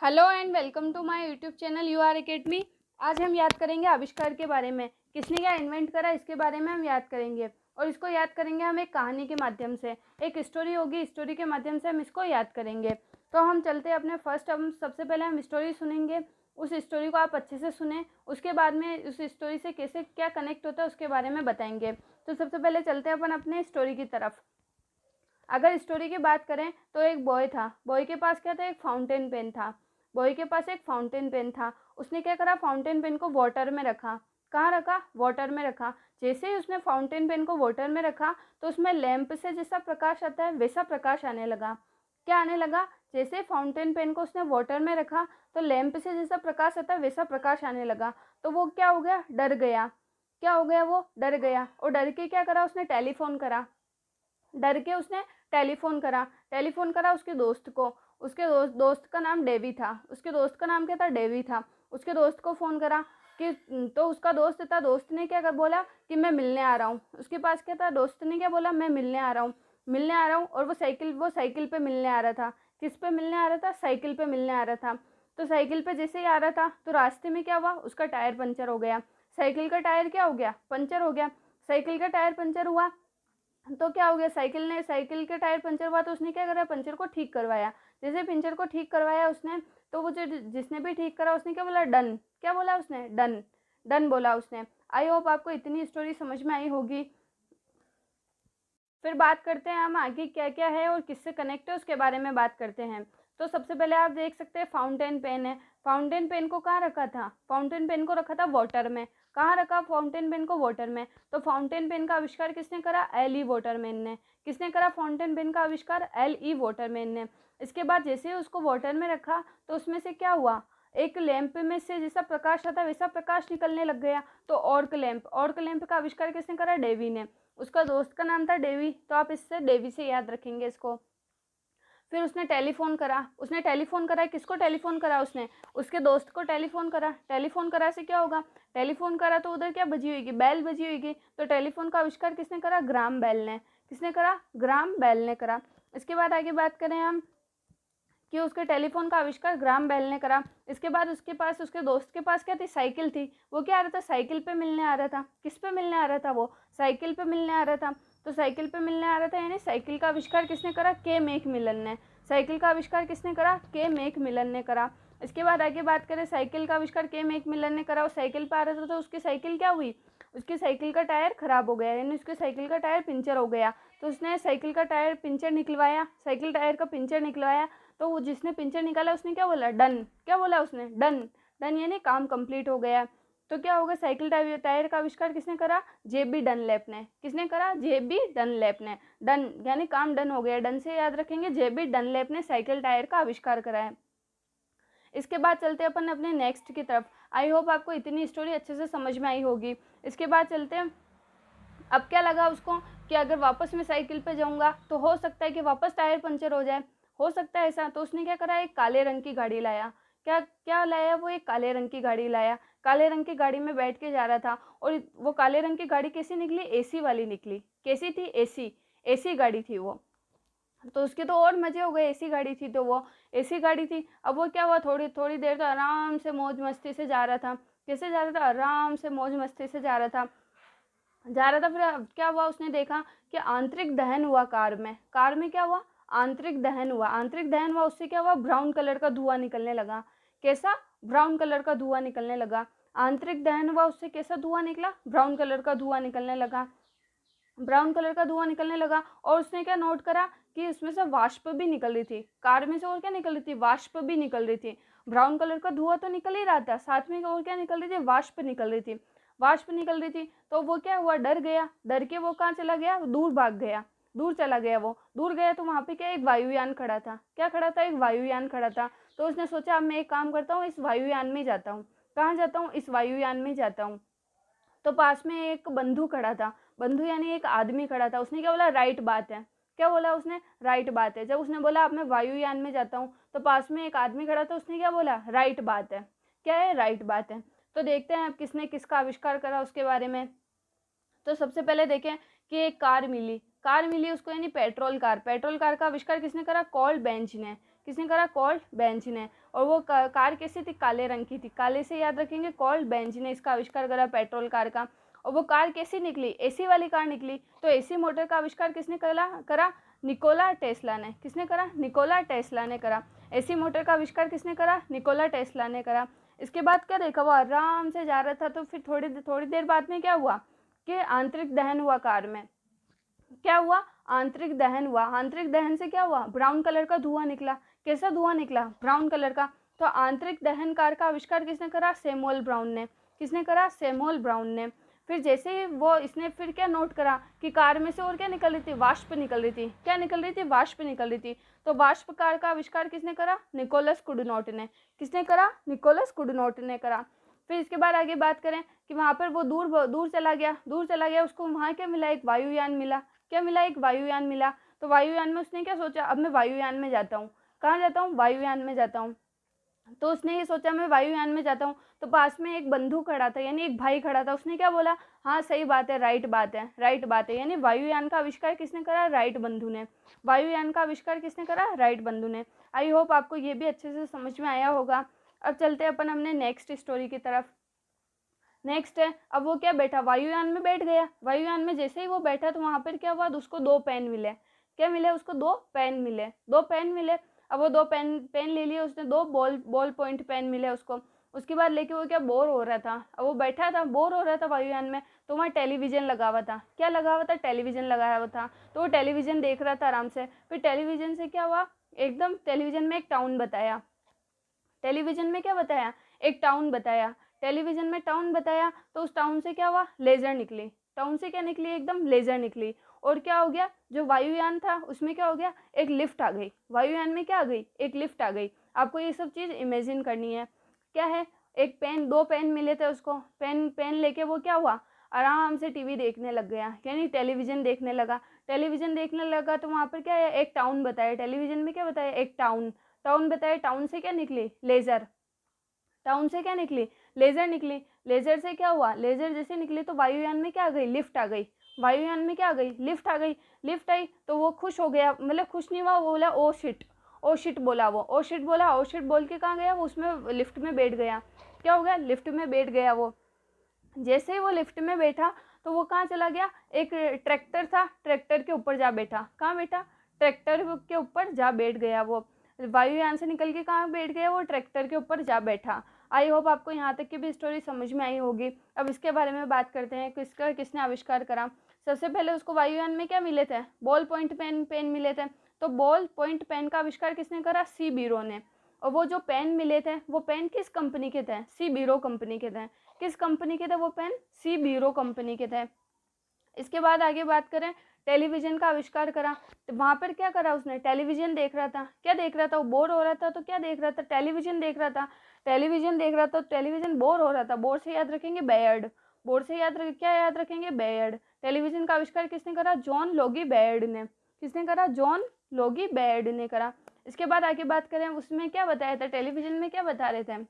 Hello and welcome to my YouTube channel U R Academy. आज हम याद करेंगे आविष्कार के बारे में। किसने क्या इन्वेंट करा इसके बारे में हम याद करेंगे और इसको याद करेंगे हम एक कहानी के माध्यम से। एक स्टोरी होगी, स्टोरी के माध्यम से हम इसको याद करेंगे। तो हम चलते हैं अपने फर्स्ट। हम सबसे पहले हम स्टोरी सुनेंगे। उस स्टोरी को आप अच्छे से सुने, उसके बाद में उस स्टोरी से कैसे क्या कनेक्ट होता है उसके बारे में बताएंगे। तो सबसे पहले चलते हैं अपन अपने स्टोरी की तरफ। अगर स्टोरी की बात करें तो एक बॉय था। बॉय के पास क्या था? एक फाउंटेन पेन था। बॉय के पास एक फाउंटेन पेन था। उसने क्या करा? फाउंटेन पेन को वाटर में रखा। कहाँ रखा? वाटर में रखा। जैसे ही उसने फाउंटेन पेन को वाटर में रखा तो उसमें लैंप से जैसा प्रकाश आता है वैसा प्रकाश आने लगा। क्या आने लगा? जैसे फाउंटेन पेन को उसने वाटर में रखा तो लैंप से जैसा प्रकाश आता है वैसा प्रकाश आने लगा। तो वो क्या हो गया? डर गया। क्या हो गया? वो डर गया और डर के क्या करा? उसने टेलीफोन करा। डर के उसने टेलीफोन करा। टेलीफोन करा उसके दोस्त को। उसके दोस्त का नाम डेवी था। उसके दोस्त का नाम क्या था? डेवी था। उसके दोस्त को फ़ोन करा कि तो उसका दोस्त था। दोस्त ने क्या कर बोला कि मैं मिलने आ रहा हूँ। उसके पास क्या था? दोस्त ने क्या बोला? मैं मिलने आ रहा हूँ, मिलने आ रहा हूँ। और वो साइकिल पे मिलने आ रहा था। किस पे मिलने आ रहा था? साइकिल पे मिलने आ रहा था। तो साइकिल पे जैसे ही आ रहा था तो रास्ते में क्या हुआ? उसका टायर पंचर हो गया। साइकिल का टायर क्या हो गया? पंचर हो गया। साइकिल का टायर पंचर हुआ तो क्या हो गया? साइकिल के टायर पंचर हुआ तो उसने क्या करा? पंचर को ठीक करवाया। जैसे पंचर को ठीक करवाया उसने, तो वो जो जिसने भी ठीक करा उसने क्या बोला? डन। क्या बोला उसने? डन। डन बोला उसने। आई होप आपको इतनी स्टोरी समझ में आई होगी। फिर बात करते हैं हम आगे क्या क्या है और किससे कनेक्ट है उसके बारे में बात करते हैं। तो सबसे पहले आप देख सकते हैं फाउंटेन पेन है। फाउंटेन पेन को कहाँ रखा था? फाउंटेन पेन को रखा था वाटर में। कहाँ रखा फाउंटेन पेन को? वाटर में। तो फाउंटेन पेन का आविष्कार किसने करा? एल ई वाटरमैन ने। किसने करा फाउंटेन पेन का आविष्कार? एल ई वाटरमैन ने। इसके बाद जैसे ही उसको वाटर में रखा तो उसमें से क्या हुआ? एक लैंप में से जैसा प्रकाश आता वैसा प्रकाश निकलने लग गया। तो ऑर्क लैंप का आविष्कार किसने करा? डेवी ने। उसका दोस्त का नाम था डेवी, तो आप इससे डेवी से याद रखेंगे इसको। फिर उसने टेलीफोन करा। उसने टेलीफोन करा, किसको टेलीफोन करा? उसने उसके दोस्त को टेलीफोन करा। टेलीफोन करा से क्या होगा? टेलीफोन करा तो उधर क्या बजी होगी? बेल बजी होगी। तो टेलीफोन का आविष्कार किसने करा? ग्राम बेल ने। किसने करा? ग्राम बेल ने करा। इसके बाद आगे बात करें हम कि उसके टेलीफोन का आविष्कार ग्राम बेल ने करा। इसके बाद उसके दोस्त के पास क्या थी? साइकिल थी। वो क्या आ रहा था? साइकिल पे मिलने आ रहा था। किस पे मिलने आ रहा था? वो साइकिल पे मिलने आ रहा था। तो साइकिल पे मिलने आ रहा था यानी साइकिल का आविष्कार किसने करा? के मेक मिलन ने। साइकिल का आविष्कार किसने करा? के मेक मिलन ने करा। इसके बाद आगे बात करें, साइकिल का आविष्कार के मेक मिलन ने करा और साइकिल पे आ रहा था तो उसकी साइकिल क्या हुई? उसकी साइकिल का टायर खराब हो गया यानी उसकी साइकिल का टायर पंचर हो गया। तो उसने साइकिल का टायर पंचर निकलवाया, साइकिल टायर का पंचर निकलवाया। तो वो जिसने पिंचर निकाला उसने क्या बोला? डन। क्या बोला उसने? डन। डन यानी काम कंप्लीट हो गया। तो क्या होगा? साइकिल टायर का आविष्कार किसने करा? जेबी डनलैप ने। किसने करा? जेबी डनलैप ने। डन यानी काम डन हो गया। डन से याद रखेंगे जेबी डनलैप ने साइकिल टायर का आविष्कार कराया। इसके बाद चलते हैं अपन अपने नेक्स्ट की तरफ। आई होप आपको इतनी स्टोरी अच्छे से समझ में आई होगी। इसके बाद चलते हैं, अब क्या लगा उसको कि अगर वापस मैं साइकिल पे जाऊंगा तो हो सकता है कि वापस टायर पंचर हो जाए, हो सकता है ऐसा। तो उसने क्या करा? एक काले रंग की गाड़ी लाया। क्या क्या लाया? वो एक काले रंग की गाड़ी लाया। काले रंग की गाड़ी में बैठ के जा रहा था और वो काले रंग की गाड़ी कैसी निकली? एसी वाली निकली। कैसी थी? एसी। एसी गाड़ी थी वो। तो उसके तो और मजे हो गए। एसी गाड़ी थी तो वो एसी गाड़ी थी। अब वो क्या हुआ? थोड़ी थोड़ी देर तो आराम से मौज मस्ती से जा रहा था। कैसे जा रहा था? आराम से मौज मस्ती से जा रहा था। फिर क्या हुआ? उसने देखा कि आंतरिक दहन हुआ कार में। कार में क्या हुआ? आंतरिक दहन हुआ। आंतरिक दहन हुआ उससे क्या हुआ? ब्राउन कलर का धुआं निकलने लगा। कैसा? ब्राउन कलर का धुआं निकलने लगा। आंतरिक दहन हुआ उससे कैसा धुआं निकला? ब्राउन कलर का धुआं निकलने लगा। ब्राउन कलर का धुआं निकलने लगा और उसने क्या नोट करा कि उसमें से वाष्प भी निकल रही थी। कार में से और क्या निकल रही थी? वाष्प भी निकल रही थी। ब्राउन कलर का धुआं तो निकल ही रहा था, साथ में और क्या निकल रही थी? वाष्प निकल रही थी। वाष्प निकल रही थी तो वो क्या हुआ? डर गया। डर के वो कहाँ चला गया? दूर भाग गया। दूर चला गया। वो दूर गया तो वहां पे क्या? एक वायुयान खड़ा था। क्या खड़ा था? एक वायुयान खड़ा था। तो उसने सोचा अब मैं एक काम करता हूँ, इस वायुयान में जाता हूँ। कहाँ जाता हूँ? इस वायुयान में जाता हूँ। तो पास में एक बंधु खड़ा था। बंधु यानी एक आदमी खड़ा था। उसने क्या बोला? राइट बात है। क्या बोला उसने? राइट बात है। जब उसने बोला अब मैं वायुयान में जाता हूँ तो पास में एक आदमी खड़ा था। उसने क्या बोला? राइट बात है। क्या है? राइट बात है। तो देखते हैं अब किसने किसका आविष्कार करा उसके बारे में। तो सबसे पहले देखें कि एक कार मिली। कार मिली उसको यानी पेट्रोल कार। पेट्रोल कार का आविष्कार किसने करा? कॉल बेंच ने। किसने करा? कॉल्ड बेंज ने। और वो कार कैसी थी? काले रंग की थी, काले से याद रखेंगे, कॉल्ड बेंज ने इसका आविष्कार करा पेट्रोल कार का। और वो कार कैसी निकली? एसी वाली कार निकली। तो एसी मोटर का आविष्कार किसने करा? निकोला टेस्ला ने। किसने करा? निकोला टेस्ला ने करा। एसी मोटर का आविष्कार किसने करा? निकोला टेस्ला ने करा। इसके बाद क्या देखा? वो आराम से जा रहा था, तो फिर थोड़ी देर बाद में क्या हुआ कि आंतरिक दहन हुआ कार में। क्या हुआ? आंतरिक दहन हुआ। आंतरिक दहन से क्या हुआ? ब्राउन कलर का धुआं निकला। कैसा धुआं निकला? ब्राउन कलर का। तो आंतरिक दहन कार का आविष्कार किसने करा? सैमुअल ब्राउन ने। किसने करा? सैमुअल ब्राउन ने। फिर जैसे ही वो इसने फिर क्या नोट करा कि कार में से और क्या निकल रही थी? वाष्प निकल रही थी। क्या निकल रही थी? वाष्प निकल रही थी। तो वाष्प कार का आविष्कार किसने करा? निकोलस कुडनोट ने। किसने करा? निकोलस कुडनोट ने करा। फिर इसके बाद आगे बात करें कि वहाँ पर वो दूर चला गया, उसको वहाँ क्या मिला? एक वायुयान मिला। क्या मिला? एक वायुयान मिला। तो वायुयान में उसने क्या सोचा? अब मैं वायुयान में जाता हूँ। कहाँ जाता हूँ? वायुयान में जाता हूँ। तो उसने ये सोचा मैं वायुयान में जाता हूँ। तो पास में एक बंधु खड़ा था, यानी एक भाई खड़ा था। उसने क्या बोला? हाँ सही बात है, राइट बात है। यानी वायुयान का आविष्कार किसने करा? राइट बंधु ने। वायुयान का आविष्कार किसने करा? राइट बंधु ने। आई होप आपको ये भी अच्छे से समझ में आया होगा। अब चलते हैं अपन अपने नेक्स्ट स्टोरी की तरफ। नेक्स्ट है, अब वो क्या बैठा? वायुयान में बैठ गया। वायुयान में जैसे ही वो बैठा तो वहाँ पर क्या हुआ? उसको 2 पेन मिले। क्या मिले उसको? 2 पेन मिले। 2 पेन मिले। अब वो 2 पेन ले लिए उसने। 2 बॉल पॉइंट पेन मिले उसको। उसके बाद लेके वो क्या बोर हो रहा था। अब वो बैठा था, बोर हो रहा था वायुयान में। तो वहाँ टेलीविज़न लगा हुआ था। क्या लगा हुआ था? टेलीविज़न लगा हुआ था। तो वो टेलीविज़न देख रहा था आराम से। फिर टेलीविज़न से क्या हुआ? एकदम टेलीविज़न में एक टाउन बताया। टेलीविज़न में क्या बताया? एक टाउन बताया। टेलीविज़न में टाउन बताया तो उस टाउन से क्या हुआ? लेज़र निकली। टाउन से क्या निकली? एकदम लेज़र निकली। और क्या हो गया? जो वायुयान था उसमें क्या हो गया? एक लिफ्ट आ गई। वायुयान में क्या आ गई? एक लिफ्ट आ गई। आपको ये सब चीज़ इमेजिन करनी है। क्या है? एक पेन, 2 पेन मिले थे उसको। पेन लेके वो क्या हुआ? आराम से टीवी देखने लग गया, यानी टेलीविज़न देखने लगा। टेलीविज़न देखने लगा तो वहाँ पर क्या है? एक टाउन बताया। टेलीविज़न में क्या बताया? एक टाउन बताया। टाउन से क्या निकली? लेज़र। टाउन से क्या निकली? लेज़र निकली। लेज़र से क्या हुआ? लेज़र जैसे निकली तो वायुयान में क्या आ गई? लिफ्ट आ गई। वायुयान में क्या आ गई? लिफ्ट आ गई। लिफ्ट आई तो वो खुश हो गया, मतलब खुश नहीं हुआ, वो बोला ओ शिट। ओ शिट बोला वो। ओ शिट बोला। ओ शिट बोल के कहाँ गया? वो उसमें लिफ्ट में बैठ गया। क्या हो गया? लिफ्ट में बैठ गया वो। जैसे ही वो लिफ्ट में बैठा तो वो कहाँ चला गया? एक ट्रैक्टर था, ट्रैक्टर के ऊपर जा बैठा। कहाँ बैठा? ट्रैक्टर के ऊपर जा बैठ गया वो। वायुयान से निकल के कहाँ बैठ गया? वो ट्रैक्टर के ऊपर जा बैठा। आई होप आपको यहाँ तक की भी स्टोरी समझ में आई होगी। अब इसके बारे में बात करते हैं, किसने आविष्कार करा। सबसे पहले उसको वायुयान में क्या मिले थे? बॉल पॉइंट पेन मिले थे। तो बॉल पॉइंट पेन का आविष्कार किसने करा? सी बीरो ने। और वो जो पेन मिले थे वो पेन किस कंपनी के थे? सी बीरो कंपनी के थे। किस कंपनी के थे वो पेन? सी बीरो कंपनी के थे। इसके बाद आगे बात करें, टेलीविज़न का आविष्कार करा। तो वहाँ पर क्या करा उसने? टेलीविज़न देख रहा था। क्या देख रहा था? वो बोर हो रहा था तो क्या देख रहा था? टेलीविज़न देख रहा था। टेलीविज़न देख रहा था तो टेलीविज़न बोर हो रहा था। बोर से याद रखेंगे बेयर्ड। बोर से क्या याद रखेंगे? बेयर्ड। टेलीविज़न का आविष्कार किसने करा? जॉन लोगी बेयर्ड ने। किसने करा? जॉन लोगी बेयर्ड ने करा। इसके बाद आगे बात करें, उसमें क्या बताया था? टेलीविज़न में क्या बता रहे थे?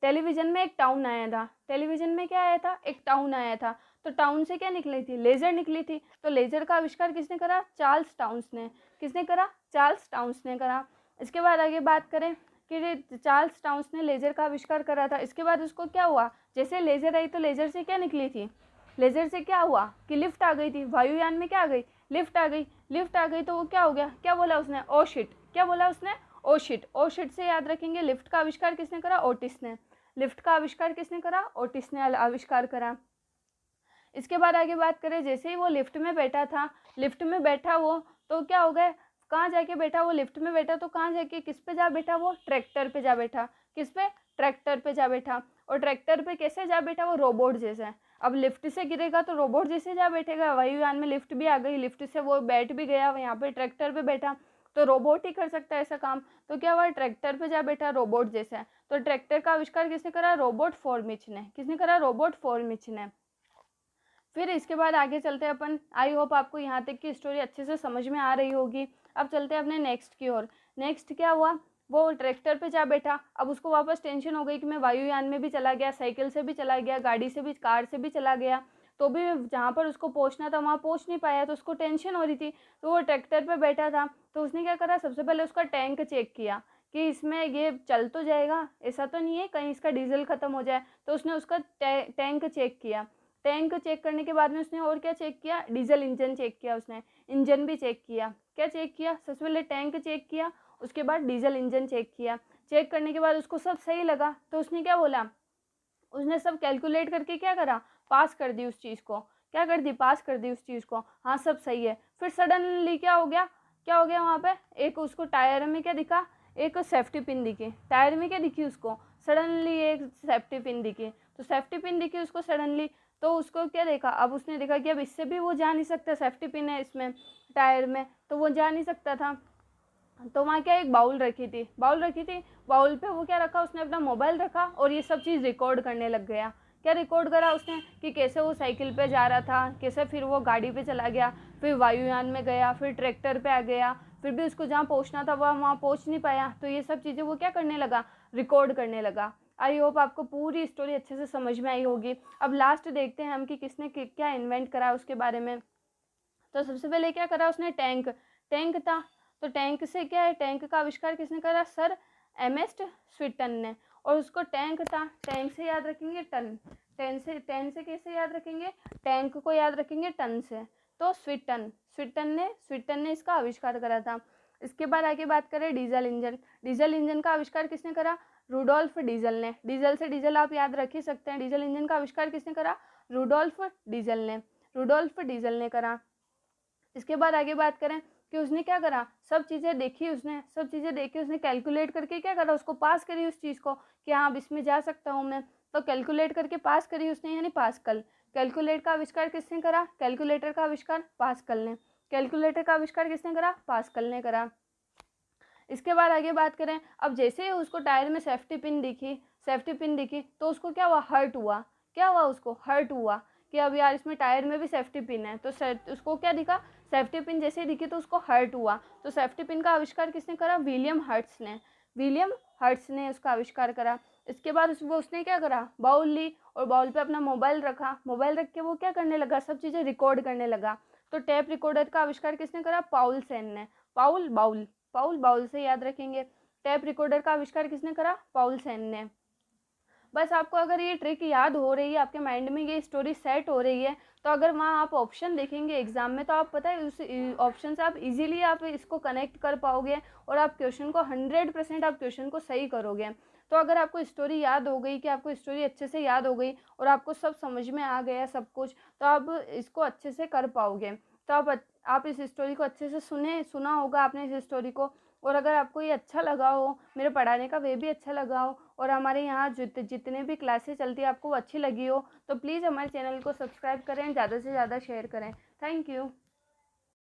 टेलीविज़न में एक टाउन आया था। टेलीविज़न में क्या आया था? एक टाउन आया था। तो टाउन से क्या निकली थी? लेज़र निकली थी। तो लेज़र का आविष्कार किसने करा? चार्ल्स टाउन्स ने। किसने करा? चार्ल्स टाउन्स ने करा। इसके बाद आगे बात करें कि चार्ल्स टाउन्स ने लेज़र का आविष्कार करा था। इसके बाद उसको क्या हुआ? जैसे लेज़र आई तो लेज़र से क्या निकली थी? लेज़र से क्या हुआ कि लिफ्ट आ गई थी। वायुयान में क्या आ गई? लिफ्ट आ गई। लिफ्ट आ गई तो वो क्या हो गया? क्या बोला उसने? Oh shit. क्या बोला उसने? Oh shit. ओ शिट से याद रखेंगे लिफ्ट का आविष्कार किसने करा? ओटिस ने। लिफ्ट का आविष्कार किसने करा? ओटिस ने आविष्कार करा। इसके बाद आगे बात करें, जैसे ही वो लिफ्ट में बैठा था, लिफ्ट में बैठा वो तो क्या हो गया? कहाँ जाके बैठा वो? लिफ्ट में बैठा तो कहाँ जाके किस पे जा बैठा वो? ट्रैक्टर पे जा बैठा। किस पे? ट्रैक्टर पे जा बैठा। और ट्रैक्टर पे कैसे जा बैठा वो? रोबोट जैसे। अब लिफ्ट से गिरेगा तो रोबोट जैसे जा बैठेगा। वायुयान में लिफ्ट भी आ गई, लिफ्ट से वो बैठ भी गया, यहाँ पे ट्रैक्टर पे बैठा तो रोबोट ही कर सकता है ऐसा काम। तो क्या हुआ? ट्रैक्टर पे जा बैठा रोबोट जैसा। तो ट्रैक्टर का आविष्कार किसने करा? रॉबर्ट फॉर्मिच ने। किसने करा? रॉबर्ट फॉर्मिच ने। फिर इसके बाद आगे चलते हैं अपन। आई होप आपको यहाँ तक की स्टोरी अच्छे से समझ में आ रही होगी। अब चलते हैं अपने नेक्स्ट की ओर। नेक्स्ट क्या हुआ? वो ट्रैक्टर पे जा बैठा। अब उसको वापस टेंशन हो गई कि मैं वायुयान में भी चला गया, साइकिल से भी चला गया, गाड़ी से भी, कार से भी चला गया, तो भी जहाँ पर उसको पहुँचना था वहाँ पहुँच नहीं पाया, तो उसको टेंशन हो रही थी। तो वो ट्रैक्टर पे बैठा था, तो उसने क्या करा, सबसे पहले उसका टैंक चेक किया कि इसमें ये चल तो जाएगा, ऐसा तो नहीं है कहीं इसका डीजल ख़त्म हो जाए। तो उसने उसका टैंक चेक किया। टैंक चेक करने के बाद में उसने और क्या चेक किया, डीजल इंजन चेक किया उसने, इंजन भी चेक किया। क्या चेक किया, सबसे पहले टैंक चेक किया, उसके बाद डीजल इंजन चेक किया। चेक करने के बाद उसको सब सही लगा, तो उसने क्या बोला, उसने सब कैलकुलेट करके क्या करा, पास कर दी उस चीज़ को। क्या कर दी, पास कर दी उस चीज़ को। हाँ सब सही है। फिर सडनली क्या हो गया, क्या हो गया वहाँ पे, एक उसको टायर में क्या दिखा, एक सेफ्टी पिन दिखी। टायर में क्या दिखी उसको, सडनली एक सेफ्टी पिन दिखी। तो सेफ्टी पिन दिखी उसको सडनली, तो उसको क्या देखा, अब उसने देखा कि अब इससे भी वो जा नहीं सकता, सेफ्टी पिन है इसमें टायर में, तो वो जा नहीं सकता था। तो वहाँ क्या एक बाउल रखी थी, बाउल पे वो क्या रखा, उसने अपना मोबाइल रखा और ये सब चीज़ रिकॉर्ड करने लग गया। क्या रिकॉर्ड करा उसने, कि कैसे वो साइकिल पे जा रहा था, कैसे फिर वो गाड़ी पे चला गया, फिर वायुयान में गया, फिर ट्रैक्टर पे आ गया, फिर भी उसको जहाँ पहुँचना था वह वहाँ पहुँच नहीं पाया। तो ये सब चीज़ें वो क्या करने लगा, रिकॉर्ड करने लगा। आई होप आपको पूरी स्टोरी अच्छे से समझ में आई होगी। अब लास्ट देखते हैं हम कि किसने क्या इन्वेंट करा उसके बारे में। तो सबसे पहले क्या करा उसने, टैंक। टैंक था, तो टैंक से क्या है, टैंक का आविष्कार किसने करा, सर एर्नेस्ट स्विटन ने। और उसको टैंक था, टैंक से याद रखेंगे टन, टैन से कैसे याद रखेंगे, टैंक को याद रखेंगे टन से। तो स्विटन ने इसका आविष्कार करा था। इसके बाद आगे बात करें डीजल इंजन। डीजल इंजन का आविष्कार किसने करा, रूडोल्फ डीजल ने। डीजल से डीजल आप याद रख ही सकते हैं। डीजल इंजन का आविष्कार किसने करा, रूडोल्फ डीजल ने करा। इसके बाद आगे बात करें कि उसने क्या करा, सब चीज़ें देखी उसने कैलकुलेट करके क्या करा, उसको पास करी उस चीज़ को कि हाँ अब इसमें जा सकता हूँ मैं। तो कैलकुलेट करके पास करी उसने, यानी पास्कल। कैलकुलेट का आविष्कार किसने करा, कैलकुलेटर का आविष्कार पास्कल ने। कैलकुलेटर का आविष्कार किसने करा, पास्कल ने करा। इसके बाद आगे बात करें, अब जैसे ही उसको टायर में सेफ्टी पिन दिखी तो उसको क्या हुआ, हर्ट हुआ। क्या हुआ, उसको हर्ट हुआ कि अब यार इसमें टायर में भी सेफ्टी पिन है। तो उसको क्या दिखा, सेफ्टी पिन जैसे ही दिखी तो उसको हर्ट हुआ। तो सेफ्टी पिन का आविष्कार किसने करा, विलियम हर्ट्स ने उसका आविष्कार करा। इसके बाद उसने क्या करा, बाउल ली और बाउल पे अपना मोबाइल रखा। मोबाइल रख के वो क्या करने लगा, सब चीज़ें रिकॉर्ड करने लगा। तो टेप रिकॉर्डर का आविष्कार किसने करा, पाउल सेन ने। बाउल से याद रखेंगे। टेप रिकॉर्डर का आविष्कार किसने करा, पाउल सेन ने। बस आपको अगर ये ट्रिक याद हो रही है, आपके माइंड में ये स्टोरी सेट हो रही है, तो अगर वहाँ आप ऑप्शन देखेंगे एग्जाम में तो आप पता है उस ऑप्शन से आप इजीली आप इसको कनेक्ट कर पाओगे और आप क्वेश्चन को 100% आप क्वेश्चन को सही करोगे। तो अगर आपको स्टोरी याद हो गई, कि आपको स्टोरी अच्छे से याद हो गई और आपको सब समझ में आ गया सब कुछ, तो आप इसको अच्छे से कर पाओगे। तो आप इस स्टोरी को अच्छे से सुना होगा आपने इस स्टोरी को। और अगर आपको ये अच्छा लगा हो, मेरे पढ़ाने का वे भी अच्छा लगा हो, और हमारे यहाँ जितने भी क्लासेस चलती है आपको अच्छी लगी हो, तो प्लीज़ हमारे चैनल को सब्सक्राइब करें, ज़्यादा से ज़्यादा शेयर करें। Thank you.